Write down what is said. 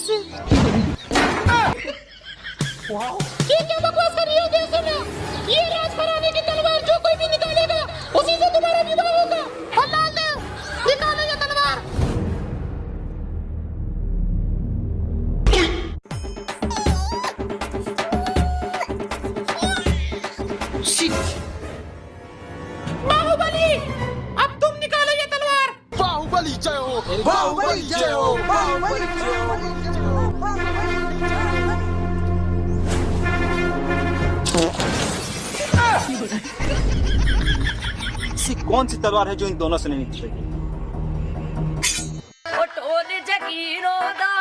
से। ये क्या बकवास कर रही हो देवसेना? ये राजघराने की तलवार जो कोई भी निकालेगा उसी से तुम्हारा विवाह होगा। हलाल देव, निकालो ये तलवार। बाहुबली, अब तुम निकालो ये तलवार। बाहुबली जय हो, बाहुबली जय हो, बाहुबली जय हो। ऐसी कौन सी तलवार है जो इन दोनों से नहीं निकलेगी? ओ टोल जगीरों दा